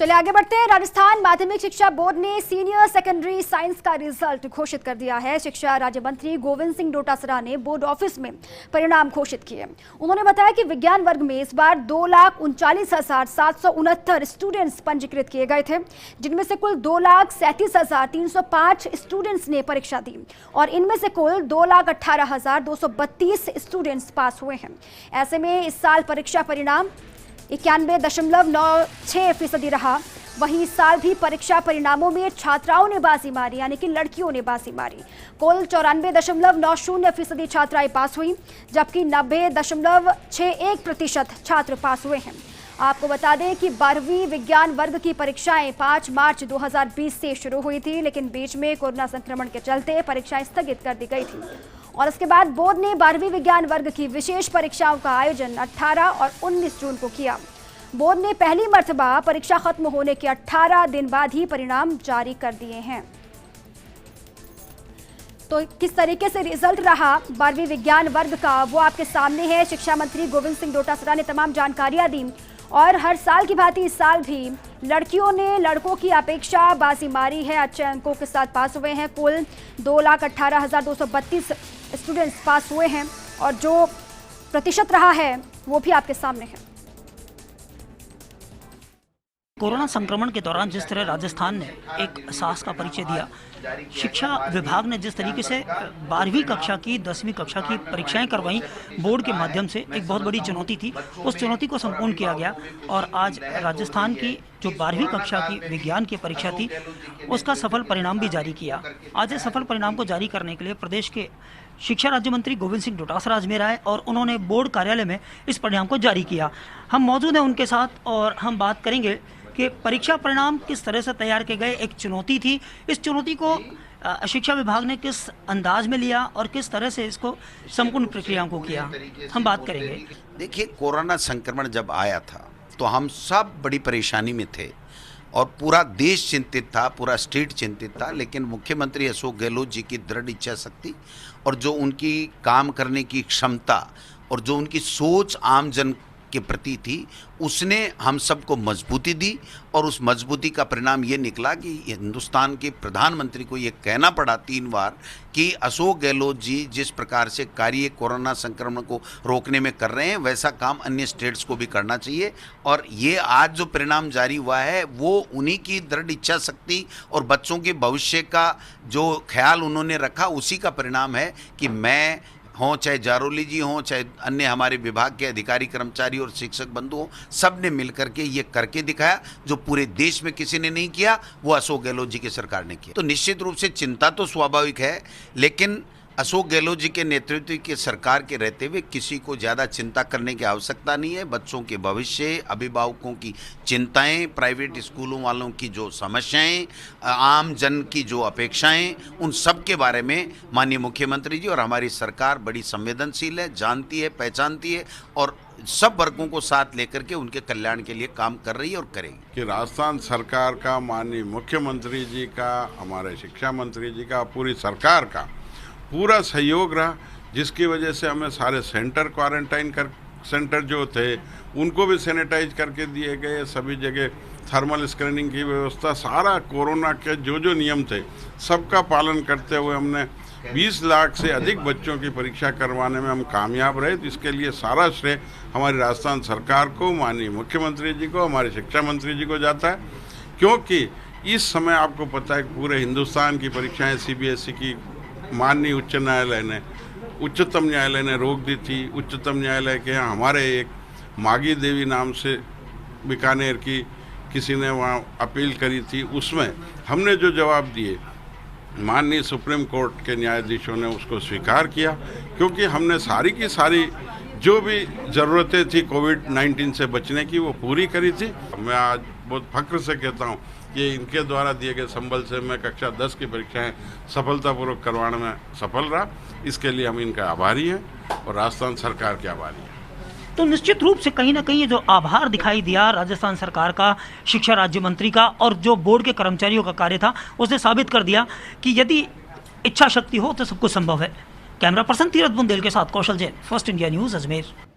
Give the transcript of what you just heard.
चलिए आगे बढ़ते हैं। राजस्थान माध्यमिक शिक्षा बोर्ड ने सीनियर सेकेंडरी साइंस का रिजल्ट घोषित कर दिया है। शिक्षा राज्य मंत्री गोविंद सिंह डोटासरा ने बोर्ड ऑफिस में परिणाम घोषित किए। उन्होंने बताया कि विज्ञान वर्ग में इस बार 2,39,769 स्टूडेंट्स पंजीकृत किए गए थे, जिनमें से कुल 2,37,305 स्टूडेंट्स ने परीक्षा दी और इनमें से कुल 2,18,232 स्टूडेंट्स पास हुए हैं। ऐसे में इस साल परीक्षा परिणाम 91.96% रहा। वहीं इस साल भी परीक्षा परिणामों में छात्राओं ने बाजी मारी, यानी कि लड़कियों ने बाजी मारी। कुल 94.90% छात्राएं पास हुई, जबकि 90.61% छात्र पास हुए हैं। आपको बता दें कि 12वीं विज्ञान वर्ग की परीक्षाएं 5 मार्च 2020 से शुरू हुई थी, लेकिन बीच में कोरोना संक्रमण के चलते परीक्षाएं स्थगित कर दी गई थी और इसके बाद बोर्ड ने 12वीं विज्ञान वर्ग की विशेष परीक्षाओं का आयोजन 18 और 19 जून को किया। बोर्ड ने पहली मर्तबा परीक्षा खत्म होने के 18 दिन बाद ही परिणाम जारी कर दिए हैं। तो किस तरीके से रिजल्ट रहा 12वीं विज्ञान वर्ग का, वो आपके सामने है। शिक्षा मंत्री गोविंद सिंह डोटासरा ने तमाम जानकारियां दी और हर साल की भांति इस साल भी लड़कियों ने लड़कों की अपेक्षा बाजी मारी है, अच्छे अंकों के साथ पास हुए हैं। कुल 2,18,232 स्टूडेंट्स पास हुए हैं और जो प्रतिशत रहा है वो भी आपके सामने है। कोरोना संक्रमण के दौरान जिस तरह राजस्थान ने एक साहस का परिचय दिया, शिक्षा विभाग ने जिस तरीके से 12वीं कक्षा की 10वीं कक्षा की परीक्षाएं करवाई बोर्ड के माध्यम से, एक बहुत बड़ी चुनौती थी। उस चुनौती को संपूर्ण किया गया और आज राजस्थान की जो 12वीं कक्षा की विज्ञान की परीक्षा थी उसका सफल परिणाम भी जारी किया। आज इस सफल परिणाम को जारी करने के लिए प्रदेश के शिक्षा राज्य मंत्री गोविंद सिंह डोटासरा अजमेर आए और उन्होंने बोर्ड कार्यालय में इस परिणाम को जारी किया। हम मौजूद हैं उनके साथ और हम बात करेंगे कि परीक्षा परिणाम किस तरह से तैयार किए गए। एक चुनौती थी, इस चुनौती को शिक्षा विभाग ने किस अंदाज में लिया और किस तरह से इसको संपूर्ण प्रक्रियाओं को किया, हम बात करेंगे। देखिए, कोरोना संक्रमण जब आया था तो हम सब बड़ी परेशानी में थे और पूरा देश चिंतित था, पूरा स्टेट चिंतित था। लेकिन मुख्यमंत्री अशोक गहलोत जी की दृढ़ इच्छा शक्ति और जो उनकी काम करने की क्षमता और जो उनकी सोच आम जन के प्रति थी, उसने हम सबको मजबूती दी और उस मजबूती का परिणाम ये निकला कि हिंदुस्तान के प्रधानमंत्री को ये कहना पड़ा 3 बार कि अशोक गहलोत जी जिस प्रकार से कार्य कोरोना संक्रमण को रोकने में कर रहे हैं, वैसा काम अन्य स्टेट्स को भी करना चाहिए। और ये आज जो परिणाम जारी हुआ है वो उन्हीं की दृढ़ इच्छा शक्ति और बच्चों के भविष्य का जो ख्याल उन्होंने रखा उसी का परिणाम है कि मैं हों, चाहे जारोली जी हों, चाहे अन्य हमारे विभाग के अधिकारी कर्मचारी और शिक्षक बंधु हों, सब ने मिलकर के ये करके दिखाया जो पूरे देश में किसी ने नहीं किया, वो अशोक गहलोत जी की सरकार ने किया। तो निश्चित रूप से चिंता तो स्वाभाविक है, लेकिन अशोक गहलोत जी के नेतृत्व की सरकार के रहते हुए किसी को ज़्यादा चिंता करने की आवश्यकता नहीं है। बच्चों के भविष्य, अभिभावकों की चिंताएं, प्राइवेट स्कूलों वालों की जो समस्याएं, आम जन की जो अपेक्षाएं, उन सब के बारे में माननीय मुख्यमंत्री जी और हमारी सरकार बड़ी संवेदनशील है, जानती है, पहचानती है और सब वर्गों को साथ लेकर के उनके कल्याण के लिए काम कर रही है और करेगी। कि राजस्थान सरकार का, माननीय मुख्यमंत्री जी का, हमारे शिक्षा मंत्री जी का, पूरी सरकार का पूरा सहयोग रहा, जिसकी वजह से हमें सारे सेंटर, क्वारंटाइन कर सेंटर जो थे उनको भी सैनिटाइज करके दिए गए, सभी जगह थर्मल स्क्रीनिंग की व्यवस्था, सारा कोरोना के जो नियम थे सबका पालन करते हुए हमने 20 लाख से अधिक बच्चों की परीक्षा करवाने में हम कामयाब रहे। तो इसके लिए सारा श्रेय हमारी राजस्थान सरकार को, माननीय मुख्यमंत्री जी को, हमारे शिक्षा मंत्री जी को जाता है, क्योंकि इस समय आपको पता है पूरे हिंदुस्तान की परीक्षाएँ CBSE की माननीय उच्चतम न्यायालय ने रोक दी थी। उच्चतम न्यायालय के यहाँ हमारे एक मागी देवी नाम से बीकानेर की किसी ने वहाँ अपील करी थी, उसमें हमने जो जवाब दिए माननीय सुप्रीम कोर्ट के न्यायाधीशों ने उसको स्वीकार किया, क्योंकि हमने सारी की सारी जो भी ज़रूरतें थी कोविड-19 से बचने की वो पूरी करी थी। मैं आज बहुत फख्र से कहता हूँ कि इनके द्वारा दिए गए संबल से मैं कक्षा 10 की परीक्षाएं सफलतापूर्वक करवाने में सफल रहा। इसके लिए हम इनका आभारी हैं और राजस्थान सरकार के आभारी हैं। तो निश्चित रूप से कहीं ना कहीं जो आभार दिखाई दिया राजस्थान सरकार का, शिक्षा राज्य मंत्री का और जो बोर्ड के कर्मचारियों का कार्य था, उसने साबित कर दिया कि यदि इच्छा शक्ति हो तो सब कुछ संभव है। कैमरा पर्सन तीरथ बुंदेल के साथ Kaushal Jain, first India news, Ajmer.